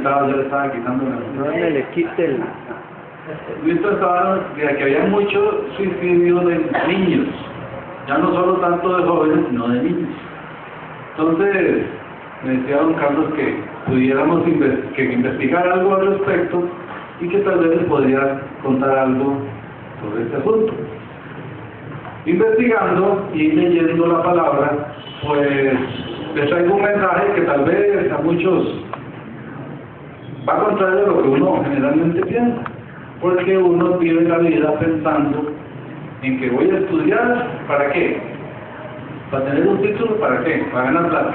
sentado, ya le estaba quitando la... No le quite el... Visto estaba que había mucho suicidio de niños, ya no solo tanto de jóvenes, sino de niños. Entonces, me decía don Carlos que pudiéramos investigar algo al respecto y que tal vez les podría contar algo sobre este asunto. Investigando y leyendo la palabra, pues les traigo un mensaje que tal vez a muchos va contrario a lo que uno generalmente piensa, porque uno vive la vida pensando en que voy a estudiar, ¿para qué? Para tener un título, ¿para qué? Para ganar plata.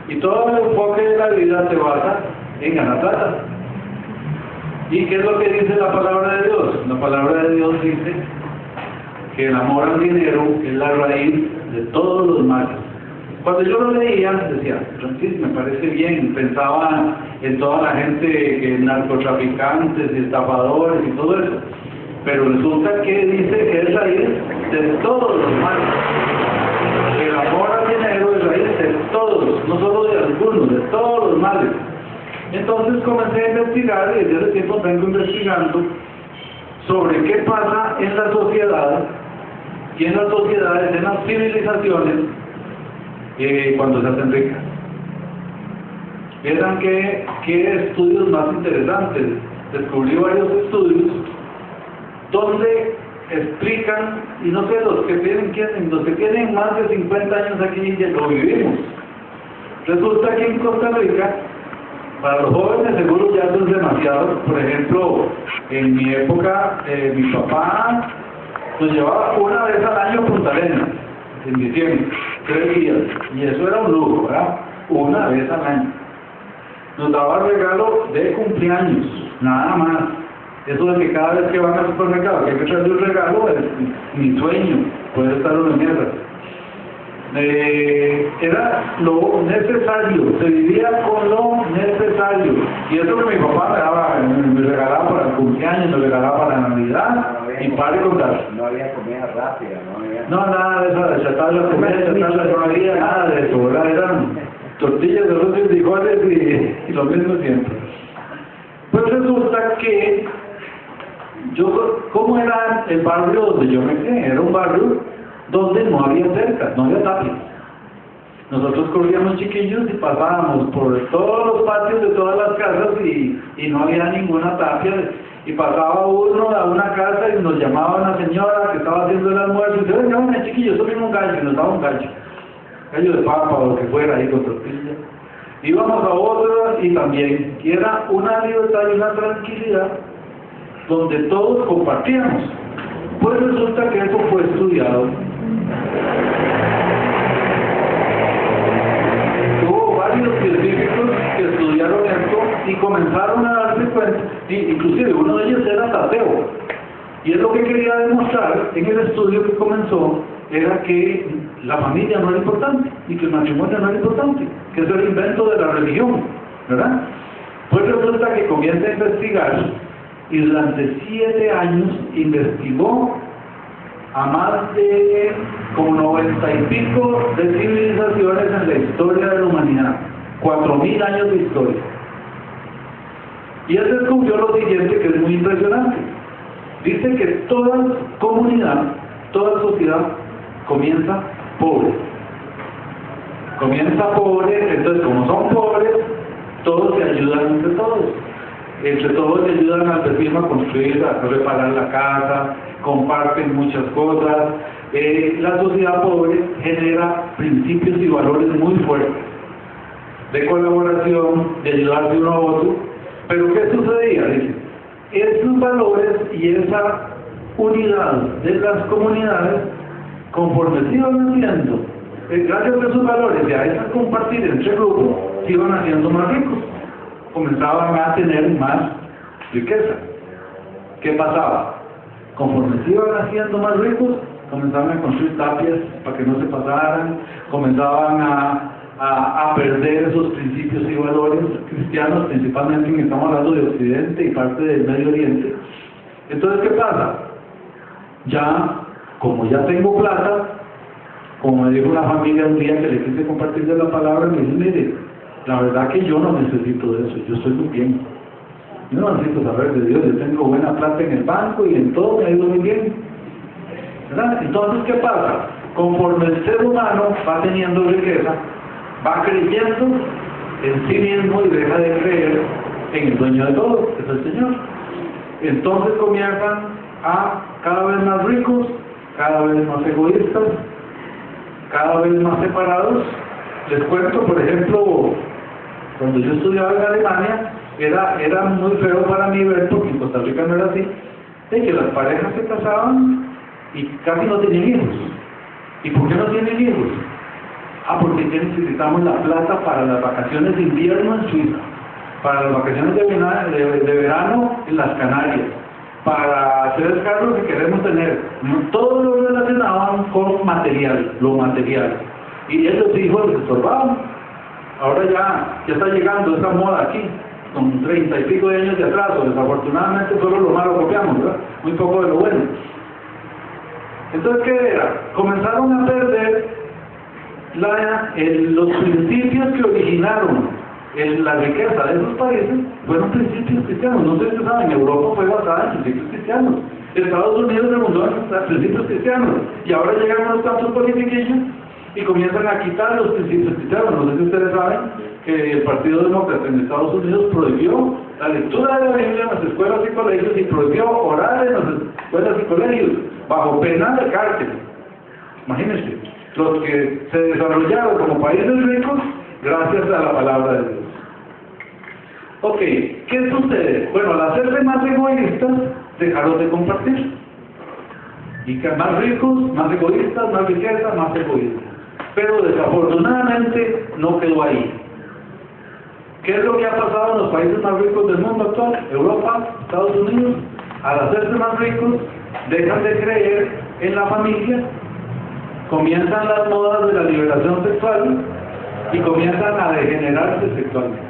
Y todo el enfoque de la vida se basa en ganar plata. ¿Y qué es lo que dice la palabra de Dios? La palabra de Dios dice que el amor al dinero es la raíz de todos los males. Cuando yo lo leía, decía, Francis, me parece bien, pensaba en toda la gente, que narcotraficantes y estafadores y todo eso, pero resulta que dice que es raíz de todos los males. El amor al dinero es raíz de todos, no solo de algunos, de todos los males. Entonces comencé a investigar, y desde ese tiempo vengo investigando sobre qué pasa en la sociedad, y en las sociedades, en las civilizaciones, cuando se hacen ricas. Vieran qué estudios más interesantes. Descubrí varios estudios donde explican, y no sé, los que tienen más de 50 años aquí ya lo vivimos. Resulta que en Costa Rica, para los jóvenes seguro ya eso es demasiado. Por ejemplo, en mi época, mi papá nos llevaba una vez al año a Punta Arenas, en diciembre, 3 días, y eso era un lujo, ¿verdad? Una vez al año. Nos daba regalo de cumpleaños, nada más. Eso de que cada vez que van al supermercado que hay que traer un regalo es mi sueño, puede estar en mierda. Era lo necesario, se vivía con lo necesario, y eso que mi papá me daba, me regalaba para el cumpleaños, me regalaba para Navidad, y para de contar. No había comida rápida, no había... No, nada de eso, de chatarra, comida, chatarra, no había nada de eso, ¿verdad? Eran tortillas de arroz y frijoles y lo mismo siempre. Pues resulta que ¿cómo era el barrio donde yo me crié? Era un barrio donde no había cercas, no había tapias. Nosotros corríamos chiquillos y pasábamos por todos los patios de todas las casas y no había ninguna tapia. Y pasaba uno a una casa y nos llamaba una señora que estaba haciendo el almuerzo y decía, venga, chiquillos, tomen un gallo, y nos daba un gallo de papa o lo que fuera ahí con tortilla. Íbamos a otra y también, y era una libertad y una tranquilidad donde todos compartíamos. Pues resulta que eso fue estudiado. Hubo varios científicos que estudiaron esto y comenzaron a darse cuenta, inclusive uno de ellos era ateo, y es lo que quería demostrar en el estudio que comenzó, era que la familia no era importante, y que el matrimonio no era importante, que eso era el invento de la religión, ¿verdad? Pues resulta que comienza a investigar, y durante 7 años investigó a más de como 90 y pico de civilizaciones en la historia de la humanidad, 4.000 años de historia. Y él descubrió lo siguiente, que es muy impresionante. Dice que toda comunidad, toda sociedad comienza pobre. Comienza pobre, entonces como son pobres, todos se ayudan entre todos. Entre todos se ayudan al vecino a construir, a reparar la casa, comparten muchas cosas. La sociedad pobre genera principios y valores muy fuertes de colaboración, de ayudarse uno a otro. Pero ¿qué sucedía? Dice, esos valores y esa unidad de las comunidades, conforme se iban haciendo, gracias a esos valores y a esa compartir entre grupos, se iban haciendo más ricos. Comenzaban a tener más riqueza. ¿Qué pasaba? Conforme se iban haciendo más ricos, comenzaban a construir tapias para que no se pasaran, comenzaban a perder esos principios y valores cristianos, principalmente que estamos hablando de Occidente y parte del Medio Oriente. Entonces, ¿qué pasa? Como ya tengo plata, como me dijo una familia un día que le quise compartir de la palabra, me dice, mire, La verdad que yo no necesito de eso, yo estoy muy bien. Yo no necesito saber de Dios, yo tengo buena plata en el banco y en todo me ha ido muy bien. ¿Verdad? Entonces, ¿qué pasa? Conforme el ser humano va teniendo riqueza, va creyendo en sí mismo y deja de creer en el dueño de todo, que es el Señor. Entonces comienzan a cada vez más ricos, cada vez más egoístas, cada vez más separados. Les cuento, por ejemplo, cuando yo estudiaba en Alemania, era muy feo para mí ver, porque en Costa Rica no era así, de que las parejas se casaban y casi no tenían hijos. ¿Y por qué no tienen hijos? Porque necesitamos la plata para las vacaciones de invierno en Suiza, para las vacaciones de verano en las Canarias, para hacer el carro que queremos tener. Todo lo relacionaban con material, lo material. Y esos hijos les estorbaban. Ahora ya está llegando esa moda aquí, con 30 y pico de años de atraso. Desafortunadamente solo lo malo copiamos, ¿verdad? Muy poco de lo bueno. Entonces, ¿qué era? Comenzaron a perder los principios que originaron la riqueza de esos países. Fueron principios cristianos. No sé si saben, Europa fue basada en principios cristianos. Estados Unidos se fundó en principios cristianos. Y ahora llegan unos tantos politiquillos y comienzan a quitar los principios cristianos. No sé si ustedes saben que el Partido Demócrata en Estados Unidos prohibió la lectura de la Biblia en las escuelas y colegios y prohibió orar en las escuelas y colegios bajo pena de cárcel. Imagínense, los que se desarrollaron como países ricos gracias a la palabra de Dios. Ok, ¿qué sucede? Bueno, al hacerse más egoístas, dejaron de compartir. Y que más ricos, más egoístas, más riqueza, más egoístas. Pero desafortunadamente no quedó ahí. ¿Qué es lo que ha pasado en los países más ricos del mundo actual? Europa, Estados Unidos. Al hacerse más ricos, dejan de creer en la familia, comienzan las modas de la liberación sexual y comienzan a degenerarse sexualmente.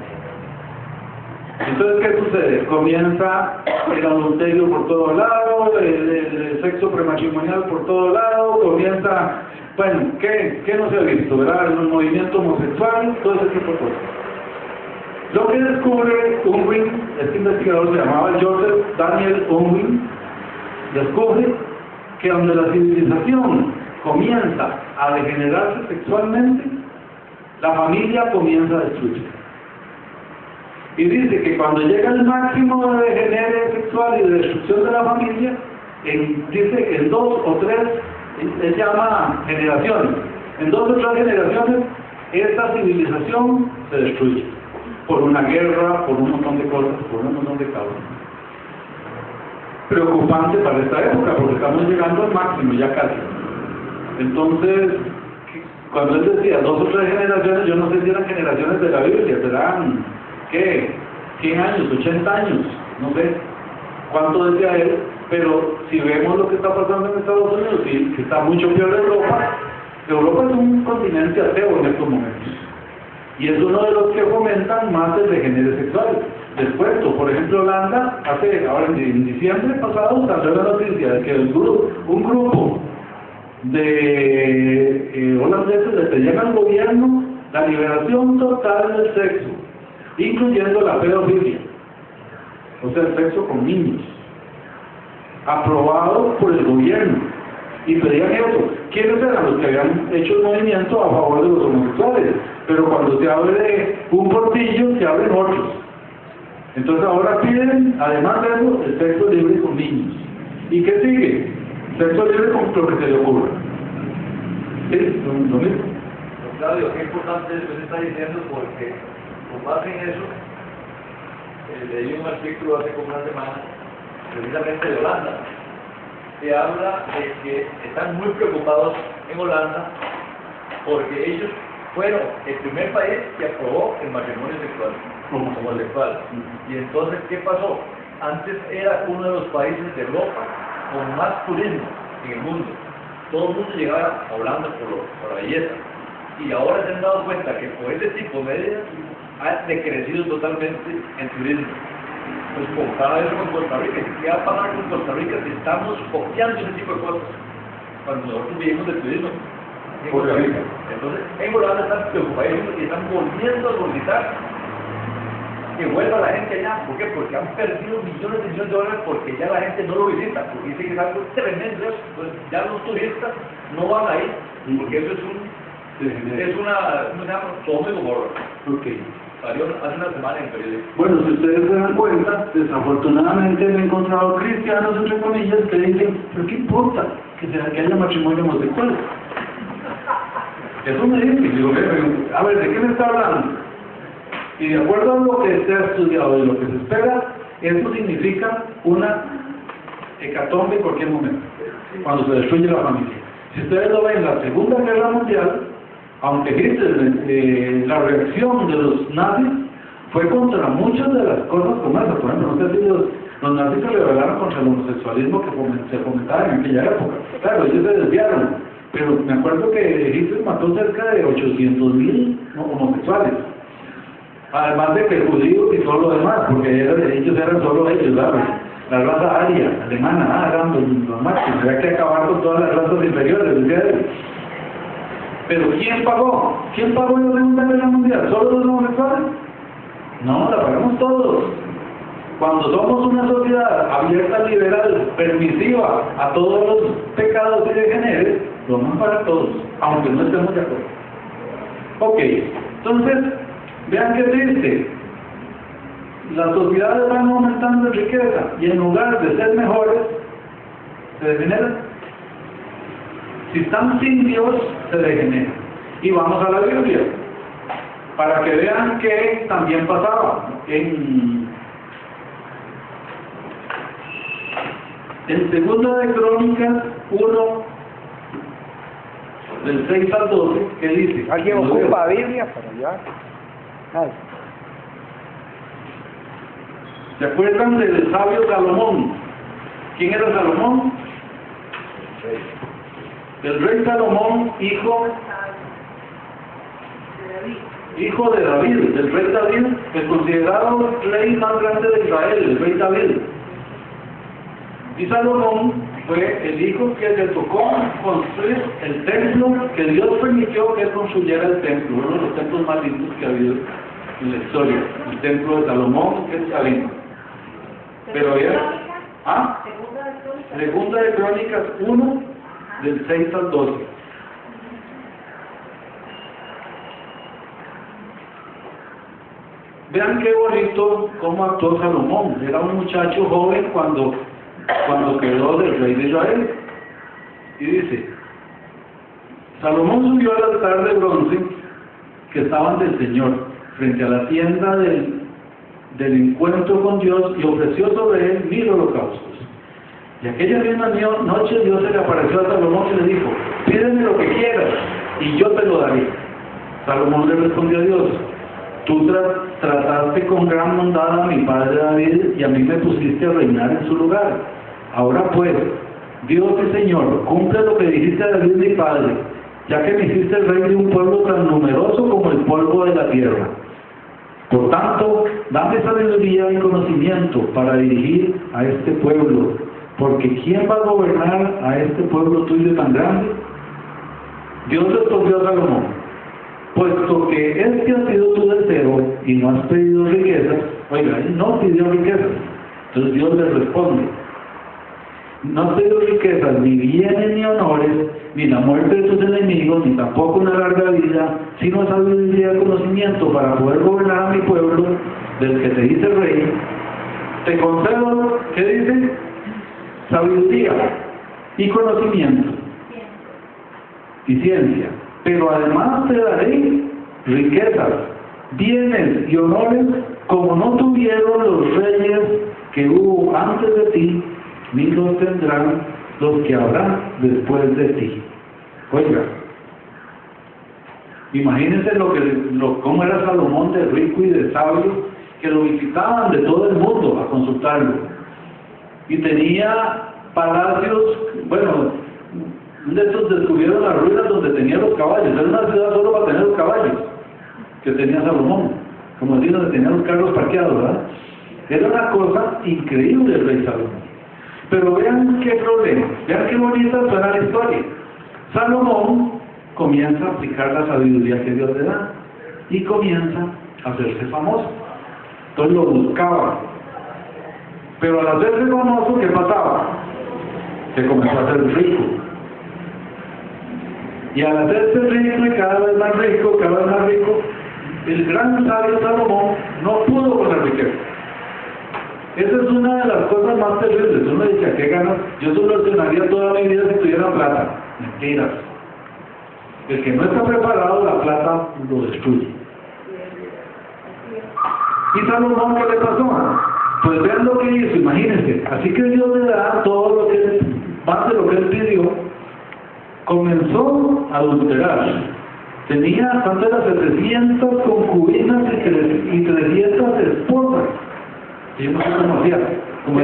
Entonces, ¿qué sucede? Comienza el adulterio por todo lado, el sexo prematrimonial por todo lado, comienza, bueno, ¿qué no se ha visto, verdad? El movimiento homosexual, todo ese tipo de cosas. Lo que descubre Unwin, este investigador se llamaba Joseph Daniel Unwin, descubre que donde la civilización comienza a degenerarse sexualmente, la familia comienza a destruirse. Y dice que cuando llega el máximo de degenere sexual y de destrucción de la familia, dice que en 2 o 3, él llama generaciones, en 2 o 3 generaciones, esta civilización se destruye. Por una guerra, por un montón de cosas, por un montón de causas. Preocupante para esta época, porque estamos llegando al máximo, ya casi. Entonces, cuando él decía 2 o 3 generaciones, yo no sé si eran generaciones de la Biblia, serán, ¿qué? 100 años, 80 años, no sé cuánto decía él, pero si vemos lo que está pasando en Estados Unidos, que está mucho peor Europa. Europa es un continente ateo en estos momentos. Y es uno de los que fomentan más el degenere sexual. Les cuento, por ejemplo, Holanda, ahora en diciembre pasado salió la noticia de que un grupo de holandeses le pedían al gobierno la liberación total del sexo, incluyendo la pedofilia, o sea, el sexo con niños, aprobado por el gobierno. Y pedían eso. ¿Quiénes eran los que habían hecho el movimiento a favor de los homosexuales? Pero cuando se abre un portillo, se abren otros. Entonces ahora piden, además de eso, el sexo libre con niños. ¿Y qué sigue? Sexo libre con lo que se le ocurra. ¿Sí? Lo mismo. Claudio, qué importante es lo que está diciendo, porque con base en eso, leí un artículo hace como una semana, precisamente de Holanda, que habla de que están muy preocupados en Holanda porque ellos fueron el primer país que aprobó el matrimonio sexual, homosexual. Y entonces, ¿qué pasó? Antes era uno de los países de Europa con más turismo en el mundo. Todo el mundo llegaba a Holanda por la belleza. Y ahora se han dado cuenta que por ese tipo de medidas ha decrecido totalmente el turismo. Pues comparado eso con Costa Rica, ¿qué va a pasar con Costa Rica si estamos copiando ese tipo de cosas? Cuando nosotros vivimos del turismo. Costa Rica. Entonces, en Holanda están preocupadísimos y están volviendo a solicitar que vuelva la gente allá. ¿Por qué? Porque han perdido millones de dólares porque ya la gente no lo visita, porque dice que es algo tremendo eso. Entonces, ya los turistas no van ahí, porque eso es una ¿cómo se llama? Sodoma y Gomorra. Ok. Salió hace una semana en el periódico. Bueno, si ustedes se dan cuenta, desafortunadamente me he encontrado cristianos, entre comillas, que dicen, pero ¿qué importa que haya matrimonio homosexual? Eso me dicen, digo, a ver, ¿de qué me está hablando? Y de acuerdo a lo que se ha estudiado y lo que se espera, eso significa una hecatombe en cualquier momento, cuando se destruye la familia. Si ustedes lo ven en la Segunda Guerra Mundial, aunque Hitler, la reacción de los nazis fue contra muchas de las cosas como esas. Por ejemplo, no sé si los nazis se rebelaron contra el homosexualismo que se fomentaba en aquella época. Claro, ellos se desviaron, pero me acuerdo que Hitler mató cerca de 800.000 homosexuales. Además de que judíos y todo lo demás, porque ellos eran solo ellos, ¿sabes? La raza aria, alemana, eran los máximos, había que acabar con todas las razas inferiores, decía él. Pero ¿quién pagó? ¿Quién pagó la Segunda Guerra Mundial? ¿Solo los homosexuales? No, la pagamos todos. Cuando somos una sociedad abierta, liberal, permisiva a todos los pecados y degeneres, lo vamos a pagar todos, aunque no estemos de acuerdo. Ok, entonces, vean qué triste. Las sociedades van aumentando en riqueza y en lugar de ser mejores, se degeneran. Si están sin Dios, se degeneran. Y vamos a la Biblia, para que vean que también pasaba. En Segunda de Crónicas 1, del 6 al 12, que dice... ¿Alguien ocupa Biblia para allá? Ay. ¿Se acuerdan del sabio Salomón? ¿Quién era Salomón? El rey Salomón, hijo de David, el rey David, el considerado rey más grande de Israel, el rey David. Y Salomón fue el hijo que le tocó construir el templo, que Dios permitió que él construyera el templo, uno de los templos más lindos que ha habido en la historia, el templo de Salomón, que es Jerusalén. Pero ya, Segunda de Crónicas 1, del 6 al 12. Vean qué bonito cómo actuó Salomón. Era un muchacho joven cuando quedó del rey de Israel. Y dice, Salomón subió al altar de bronce que estaban del Señor, frente a la tienda del encuentro con Dios, y ofreció sobre él 1000 holocaustos. Y aquella misma noche Dios se le apareció a Salomón y le dijo, pídeme lo que quieras y yo te lo daré. Salomón le respondió a Dios, tú trataste con gran bondad a mi padre David y a mí me pusiste a reinar en su lugar. Ahora pues, Dios y Señor, cumple lo que dijiste a David mi padre, ya que me hiciste el rey de un pueblo tan numeroso como el polvo de la tierra. Por tanto, dame sabiduría y conocimiento para dirigir a este pueblo, porque ¿quién va a gobernar a este pueblo tuyo tan grande? Dios respondió a Salomón, puesto que este ha sido tu deseo y no has pedido riquezas, oiga, él no pidió riquezas, entonces Dios le responde, no has pedido riquezas, ni bienes ni honores, ni la muerte de tus enemigos, ni tampoco una larga vida, sino sabiduría y conocimiento para poder gobernar a mi pueblo, del que te hice rey. Te concedo, ¿qué dice? Sabiduría y conocimiento y ciencia, pero además te daré riquezas, bienes y honores como no tuvieron los reyes que hubo antes de ti, ni los tendrán los que habrán después de ti. Oiga, imagínense cómo era Salomón de rico y de sabio, que lo visitaban de todo el mundo a consultarlo. Y tenía palacios, bueno, de estos descubrieron las ruinas donde tenía los caballos. Era una ciudad solo para tener los caballos que tenía Salomón, como decir, donde tenía los carros parqueados, ¿verdad? Era una cosa increíble el rey Salomón. Pero vean qué problema, vean qué bonita suena la historia. Salomón comienza a aplicar la sabiduría que Dios le da y comienza a hacerse famoso. Entonces lo buscaba. Pero al hacerse famoso, ¿qué pasaba? Se comenzó a hacer rico. Y al hacerse rico y cada vez más rico, el gran sabio Salomón no pudo con la riqueza. Esa es una de las cosas más terribles. Uno dice, ¿qué ganas? Yo solucionaría toda mi vida si tuviera plata. Mentiras. El que no está preparado, la plata lo destruye. ¿Y Salomón qué le pasó? Pues vean lo que hizo, imagínense. Así que Dios le da todo lo que más de lo que él pidió. Comenzó a adulterar. Tenía, ¿cuánto era? 700 concubinas y 300 esposas. Y yo no sé cómo hacía. Como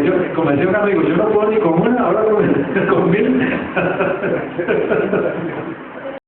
decía un amigo, yo no puedo ni con una, ahora con 1000.